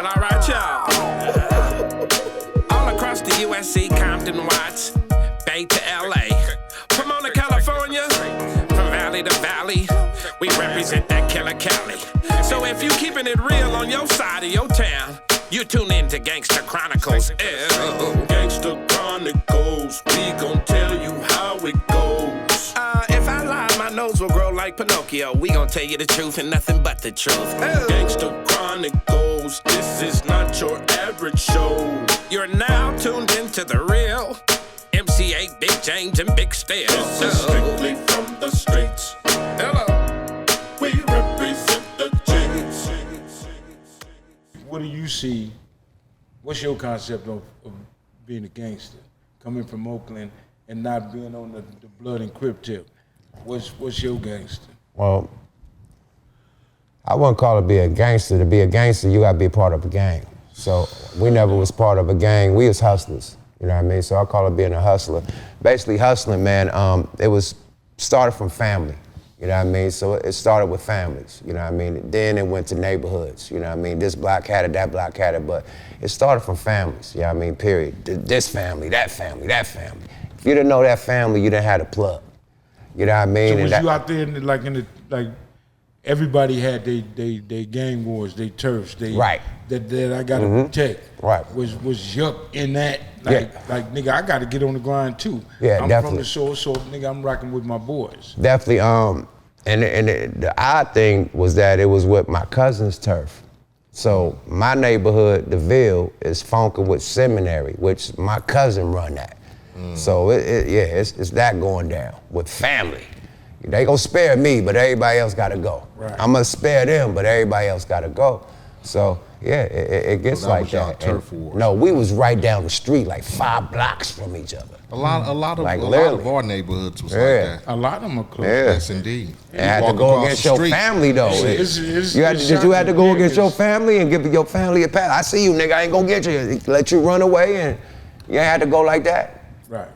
Well, all right, y'all. All across the USC, Compton, Watts, Bay to LA, Pomona, California, from valley to valley, we represent that killer Cali. So if you keeping it real on your side of your town, you tune in to Gangsta Chronicles. Gangsta Chronicles, we gon' tell you how it goes. If I lie, my nose will grow like Pinocchio. We gon' tell you the truth and nothing but the truth. Gangsta Chronicles, this is not your average show. You're now tuned into the real MC8, Big James, and Big Steel. This is strictly from the streets. Hello. We represent the J's. What do you see? What's your concept of being a gangster? Coming from Oakland and not being on the blood and crip tip. What's your gangster? Well, I wouldn't call it be a gangster. To be a gangster, you gotta be a part of a gang. So we never was part of a gang. We was hustlers, you know what I mean? So I call it being a hustler. Basically hustling, man, it was started from family, you know what I mean? So it started with families, you know what I mean? Then it went to neighborhoods, you know what I mean? This block had it, that block had it, but it started from families, you know what I mean, period. This family, that family, that family. If you didn't know that family, you didn't have a plug, you know what I mean? So was you out there like everybody had they gang wars, they turfs, right. that I gotta protect. Right. Was Yuck in that? Like nigga, I gotta get on the grind too. Yeah, I'm definitely. from the shore, so nigga, I'm rocking with my boys. Definitely. And the odd thing was that it was with my cousin's turf. So my neighborhood, the Ville, is funkin' with Seminary, which my cousin run that. So it's that going down with family. They gonna spare me, but everybody else gotta go. Right. I'm gonna spare them, but everybody else gotta go. So yeah, it gets So that like was y'all that. turf wars. No, we was right down the street, like 5 blocks from each other. A lot of our neighborhoods was like that. A lot of them are close. Yeah. Yes, indeed. You had to Walk go across against the your street. family though. It's You had to go against your family and give your family a pass. I see you, nigga. I ain't gonna get you. Let you run away, and you had to go like that. Right.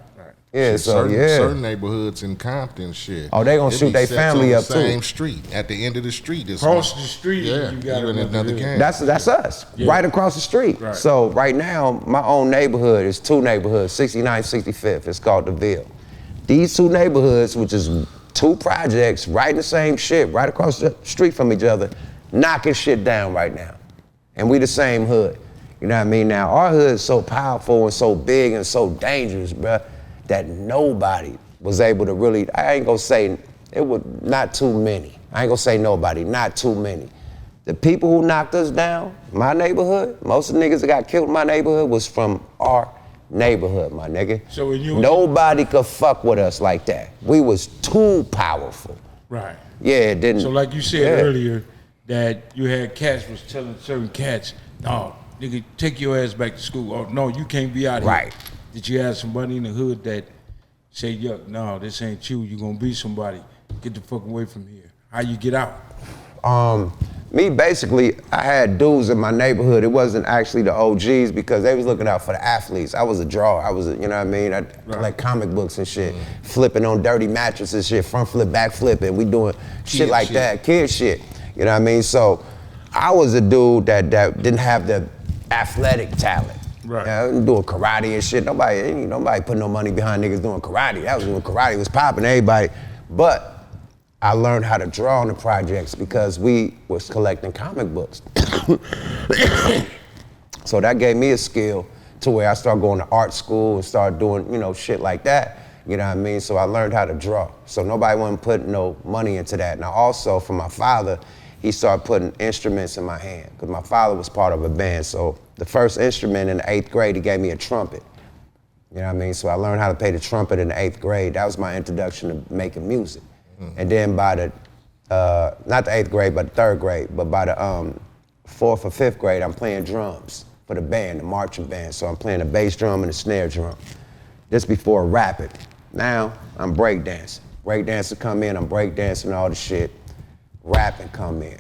Yeah. So certain neighborhoods in Compton, shit. Oh, they gonna it shoot be their sets family on up the too. Same street at the end of the street. Across the street, Yeah, you got even another gang. That's us. Yeah. Right across the street. Right. So right now, my own neighborhood is 2 neighborhoods, 69th, 65th. It's called the Ville. These 2 neighborhoods, which is 2 projects, right in the same shit, right across the street from each other, knocking shit down right now. And we the same hood. You know what I mean? Now, our hood is so powerful and so big and so dangerous, bruh, that nobody was able to really, I ain't gonna say, it was not too many. I ain't gonna say nobody, not too many. The people who knocked us down, my neighborhood, most of the niggas that got killed in my neighborhood was from our neighborhood, my nigga. So nobody could fuck with us like that. We was too powerful. Right. Yeah, it didn't. So like you said earlier, that you had cats was telling certain cats, no, nigga, take your ass back to school. Or no, you can't be out here. Right. Did you have somebody in the hood that say, yuck, no, this ain't you, you gonna be somebody. Get the fuck away from here. How you get out? Me, basically, I had dudes in my neighborhood. It wasn't actually the OGs because they was looking out for the athletes. I was a drawer. I was, you know what I mean? I like comic books and shit, flipping on dirty mattresses and shit, front flip, back flip, and we doing shit like that, kid shit. You know what I mean? So I was a dude that didn't have the athletic talent. Right. Doing karate and shit. Nobody put no money behind niggas doing karate. That was when karate was popping, everybody. But I learned how to draw on the projects because we was collecting comic books. So that gave me a skill to where I started going to art school and started doing, shit like that. You know what I mean? So I learned how to draw. So nobody wasn't putting no money into that. Now also from my father, he started putting instruments in my hand because my father was part of a band. So the first instrument in the 8th grade, he gave me a trumpet. You know what I mean? So I learned how to play the trumpet in the 8th grade. That was my introduction to making music. And then by the, not the 8th grade, but the 3rd grade, but by the 4th or 5th grade, I'm playing drums for the band, the marching band. So I'm playing the bass drum and the snare drum. This before rapping. Now I'm breakdancing. Breakdancer come in, I'm breakdancing all the shit. Rapping come in.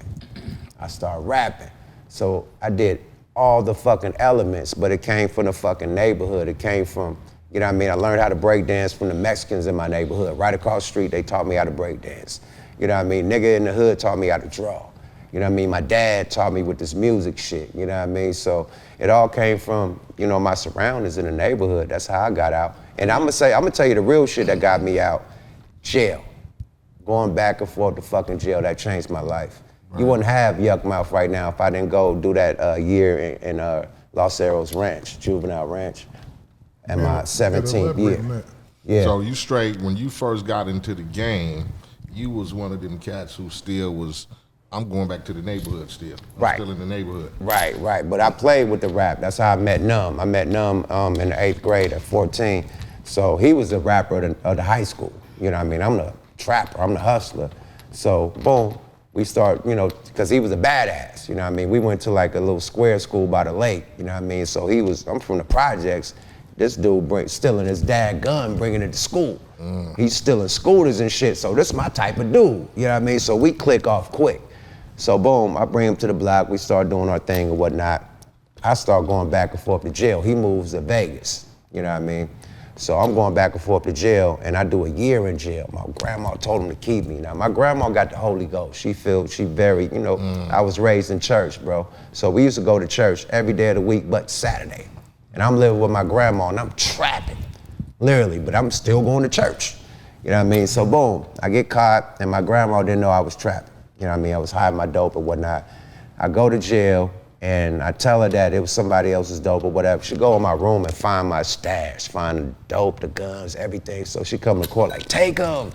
I start rapping. So I did all the fucking elements, but it came from the fucking neighborhood. It came from, you know what I mean? I learned how to break dance from the Mexicans in my neighborhood. Right across the street, they taught me how to break dance. You know what I mean? Nigga in the hood taught me how to draw. You know what I mean? My dad taught me with this music shit, you know what I mean? So it all came from, you know, my surroundings in the neighborhood. That's how I got out. And I'm gonna tell you the real shit that got me out. Jail. Going back and forth to fucking jail, that changed my life. Right. You wouldn't have Yuck Mouth right now if I didn't go do that year in Los Arrows Ranch, juvenile ranch, and my 17th year. Yeah. So you straight, when you first got into the game, you was one of them cats who still was, I'm going back to the neighborhood still. I'm still in the neighborhood. Right. But I played with the rap. That's how I met Numb. I met Numb in the 8th grade at 14. So he was the rapper of the high school. You know what I mean? I'm the trapper, I'm the hustler. So boom, we start, you know, because he was a badass, you know what I mean? We went to like a little square school by the lake, you know what I mean? So I'm from the projects. This dude stealing his dad gun, bringing it to school. He's stealing scooters and shit, so this is my type of dude, you know what I mean? So we click off quick. So boom, I bring him to the block, we start doing our thing and whatnot. I start going back and forth to jail. He moves to Vegas, you know what I mean? So I'm going back and forth to jail, and I do a year in jail. My grandma told him to keep me. Now, my grandma got the Holy Ghost. She very, you know, I was raised in church, bro. So we used to go to church every day of the week but Saturday. And I'm living with my grandma, and I'm trapping, literally, but I'm still going to church. You know what I mean? So boom, I get caught, and my grandma didn't know I was trapping. You know what I mean? I was hiding my dope or whatnot. I go to jail, and I tell her that it was somebody else's dope or whatever. She go in my room and find my stash, find the dope, the guns, everything. So she come to court like, take them.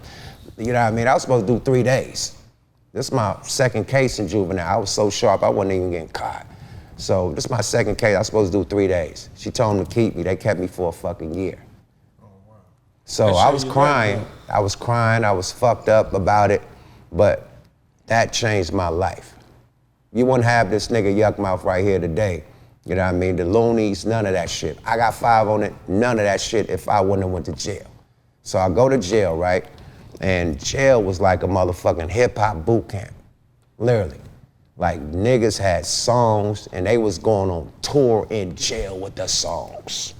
You know what I mean? I was supposed to do 3 days. This is my second case in juvenile. I was so sharp, I wasn't even getting caught. So this is my second case, I was supposed to do 3 days. She told them to keep me, they kept me for a fucking year. Oh, wow. So I was crying, I was fucked up about it, but that changed my life. You wouldn't have this nigga Yuck Mouth right here today. You know what I mean? The Luniz, none of that shit. I got 5 on it, none of that shit if I wouldn't have went to jail. So I go to jail, right? And jail was like a motherfucking hip hop boot camp, literally. Like niggas had songs and they was going on tour in jail with the songs.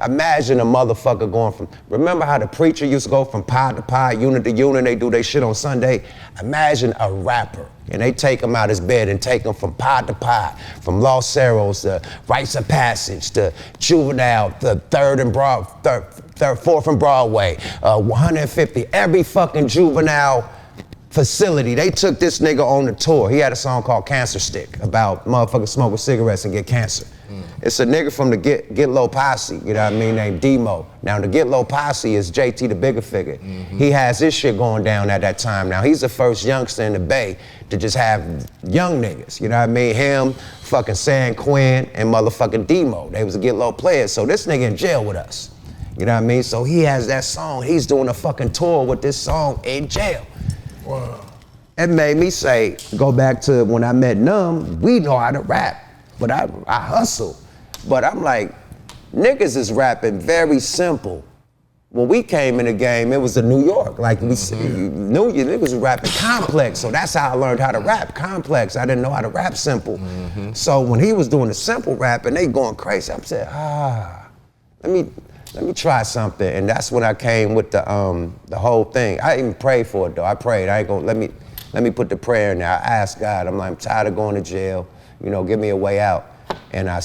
Imagine a motherfucker going from, remember how the preacher used to go from pod to pod, unit to unit, they do their shit on Sunday? Imagine a rapper, and they take him out his bed and take him from pod to pod, from Los Arrows to Rites of Passage to Juvenile, the 4th and Broadway, 150, every fucking juvenile facility. They took this nigga on the tour. He had a song called Cancer Stick about motherfuckers smoking cigarettes and get cancer. It's a nigga from the Get Low Posse, you know what I mean, named Demo. Now the Get Low Posse is JT the Bigger Figure. He has his shit going down at that time. Now he's the first youngster in the Bay to just have young niggas, you know what I mean? Him, fucking San Quinn, and motherfucking Demo. They was a Get Low players, so this nigga in jail with us. You know what I mean? So he has that song, he's doing a fucking tour with this song in jail. Wow. It made me say, go back to when I met Numb, we know how to rap, but I hustle. But I'm like, niggas is rapping very simple. When we came in the game, it was the New York. Like we knew you niggas was rapping complex, so that's how I learned how to rap, complex. I didn't know how to rap simple. So when he was doing the simple rap and they going crazy, I said, let me try something. And that's when I came with the whole thing. I didn't even pray for it though. I prayed, I ain't gonna, let me put the prayer in there. I asked God, I'm like, I'm tired of going to jail, you know, give me a way out. And I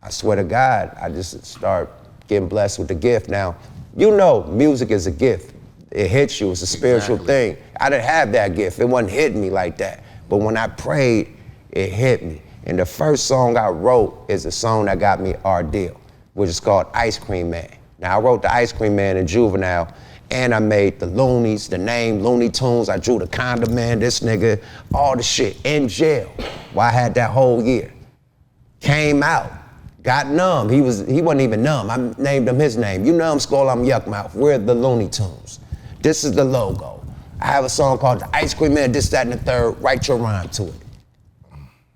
swear to God, I just start getting blessed with the gift. Now, you know, music is a gift. It hits you, it's a spiritual thing. I didn't have that gift, it wasn't hitting me like that. But when I prayed, it hit me. And the first song I wrote is a song that got me our deal, which is called Ice Cream Man. Now I wrote the Ice Cream Man in juvenile, and I made the Luniz, the name, Looney Tunes, I drew the Condom Man, this nigga, all the shit in jail. Well, I had that whole year. Came out, got Numb. He wasn't even Numb. I named him his name. You Numbskull, I'm Yuck Mouth. We're the Looney Tunes. This is the logo. I have a song called The Ice Cream Man, this, that, and the third. Write your rhyme to it.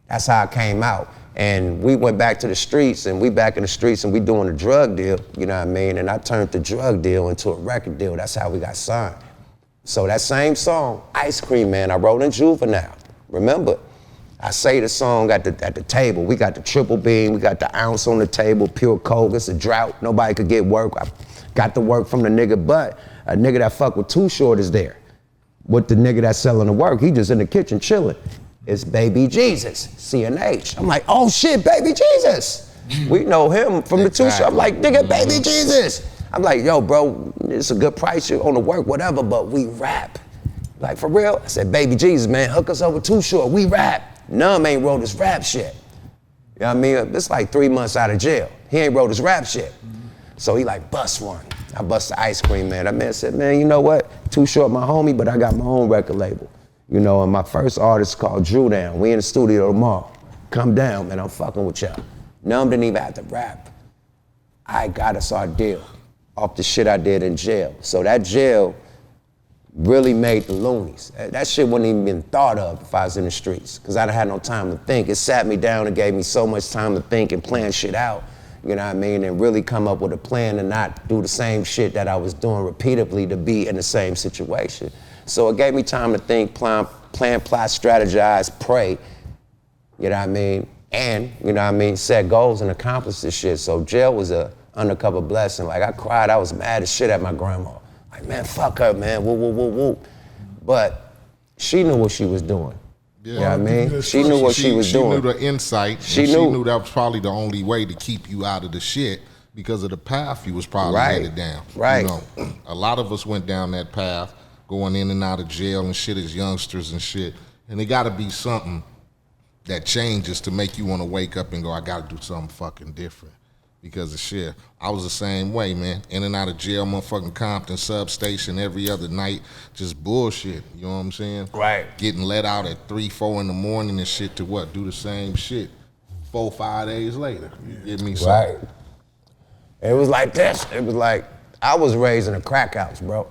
That's how I came out. And we went back to the streets, and we back in the streets, and we doing a drug deal, you know what I mean? And I turned the drug deal into a record deal. That's how we got signed. So that same song, Ice Cream Man, I wrote in juvenile. Remember, I say the song at the table. We got the triple beam, we got the ounce on the table, pure coke, it's a drought, nobody could get work. I got the work from the nigga, but a nigga that fuck with Too Short is there. With the nigga that's selling the work, he just in the kitchen chilling. It's Baby Jesus, CNH. I'm like, oh shit, Baby Jesus. We know him from the Too Short. I'm like, nigga, Baby Jesus. I'm like, yo, bro, it's a good price, you're on the work, whatever, but we rap. Like, for real? I said, Baby Jesus, man, hook us up with Too Short, we rap. Numb ain't wrote his rap shit. You know what I mean? It's like 3 months out of jail. He ain't wrote his rap shit. So he like, bust one. I bust the ice cream, man. That man said, man, you know what? Too Short my homie, but I got my own record label. You know, and my first artist called Drew Down. We in the studio tomorrow. Come down, man, I'm fucking with y'all. Numb didn't even have to rap. I got us our deal off the shit I did in jail. So that jail really made the Luniz. That shit wouldn't even been thought of if I was in the streets, because I done had no time to think. It sat me down and gave me so much time to think and plan shit out, you know what I mean, and really come up with a plan and not do the same shit that I was doing repeatedly to be in the same situation. So it gave me time to think, plan, plot, strategize, pray, you know what I mean, and, you know what I mean, set goals and accomplish this shit. So jail was a undercover blessing. Like, I cried, I was mad as shit at my grandma. Like, man, fuck her, man, woo, woo, woo, woo. But she knew what she was doing. Yeah. You know what I mean? She knew what she was doing. She knew the insight. She knew that was probably the only way to keep you out of the shit because of the path you was probably headed down. Right. You know, a lot of us went down that path, going in and out of jail and shit as youngsters and shit. And it gotta be something that changes to make you wanna wake up and go, I gotta do something fucking different. Because of shit. I was the same way, man. In and out of jail, motherfucking Compton substation every other night, just bullshit. You know what I'm saying? Right. Getting let out at 3, 4 in the morning and shit to what? Do the same shit 4, 5 days later. You get me? Right. It was like this. It was like, I was raised in a crack house, bro.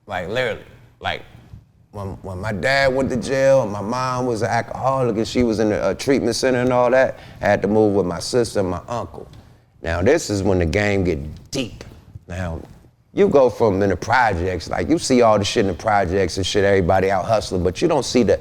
Like, literally. Like, when my dad went to jail and my mom was an alcoholic and she was in a treatment center and all that, I had to move with my sister and my uncle. Now, this is when the game get deep. Now, you go from in the projects, like you see all the shit in the projects and shit, everybody out hustling, but you don't see the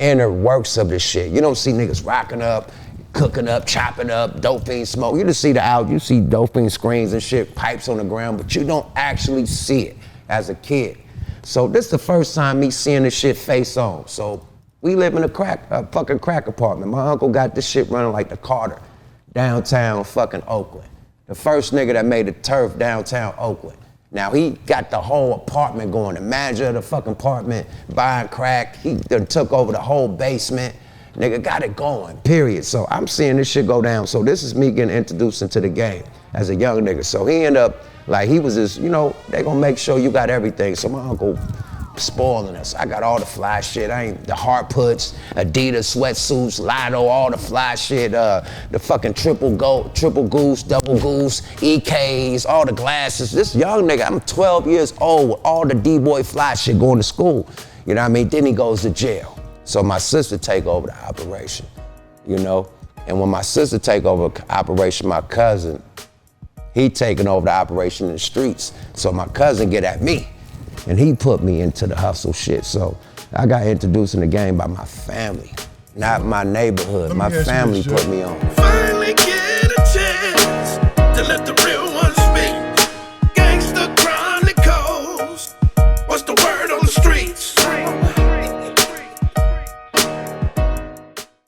inner works of this shit. You don't see niggas rocking up, cooking up, chopping up, dope fiend smoke. You just see you see dope fiend screens and shit, pipes on the ground, but you don't actually see it as a kid. So this is the first time me seeing this shit face on. So we live in a fucking crack apartment. My uncle got this shit running like the Carter. Downtown fucking Oakland. The first nigga that made the turf downtown Oakland. Now he got the whole apartment going. The manager of the fucking apartment buying crack. He done took over the whole basement. Nigga got it going, period. So I'm seeing this shit go down. So this is me getting introduced into the game as a young nigga. So he ended up, like he was just, you know, they gonna make sure you got everything. So my uncle spoiling us. I got all the fly shit. The hard puts, Adidas sweatsuits, Lotto, all the fly shit, the fucking triple goose, double goose, EKs, all the glasses. This young nigga, I'm 12 years old with all the D-boy fly shit going to school. You know what I mean? Then he goes to jail. So my sister take over the operation, you know? And when my sister take over the operation, my cousin, he taking over the operation in the streets. So my cousin get at me. And he put me into the hustle shit. So I got introduced in the game by my family, not my neighborhood. My family put me on.